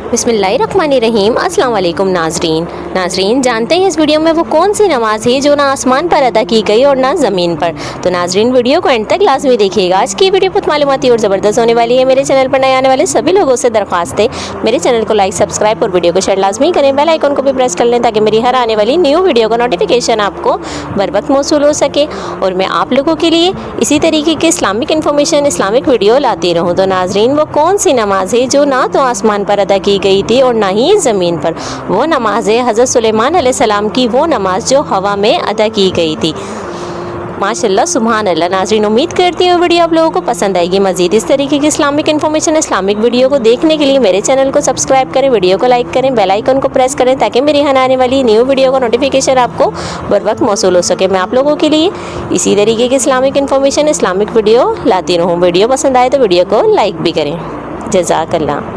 बिस्मिल्लाहिर्रहमानिर्रहीम। अस्सलाम वालेकुम नाजरीन, जानते हैं इस वीडियो में वो कौन सी नमाज़ है जो ना आसमान पर अदा की गई और ना ज़मीन पर। तो नाजरीन, वीडियो को एंड तक लाजमी देखिएगा। आज की वीडियो बहुत मालूमाती और ज़बरदस्त होने वाली है। मेरे चैनल पर नए आने वाले सभी लोगों से दरख्वास्त है, मेरे चैनल को लाइक, सब्सक्राइब और वीडियो को शेयर लाजमी करें। बेल आइकन को भी प्रेस कर लें ताकि मेरी हर आने वाली न्यू वीडियो का नोटिफिकेशन आपको बर वक्त मौसूल हो सके और मैं आप लोगों के लिए इसी तरीके की इस्लामिक इन्फॉर्मेशन, इस्लामिक वीडियो लाती रहूँ। तो नाजरीन, वो कौन सी नमाज़ है जो ना तो आसमान पर अदा की गई थी और ना ही ज़मीन पर। वो नमाज है हज़रत सुलेमान अलैहिस्सलाम की, वो नमाज जो हवा में अदा की गई थी। माशाल्लाह, सुभान अल्लाह। नाज़रीन, उम्मीद करती हूँ वीडियो आप लोगों को पसंद आएगी। मज़ीद इस तरीके की इस्लामिक इन्फॉर्मेशन, इस्लामिक वीडियो को देखने के लिए मेरे चैनल को सब्सक्राइब करें, वीडियो को लाइक करें, बेल आइकन को प्रेस करें ताकि मेरी आने वाली न्यू वीडियो का नोटिफिकेशन आपको बर वक्त मौसूल हो सके। मैं आप लोगों के लिए इसी तरीके की इस्लामिक इन्फॉर्मेशन, इस्लामिक वीडियो लाती रहूँ। वीडियो पसंद आए तो वीडियो को लाइक भी करें। जज़ाकल्लाह।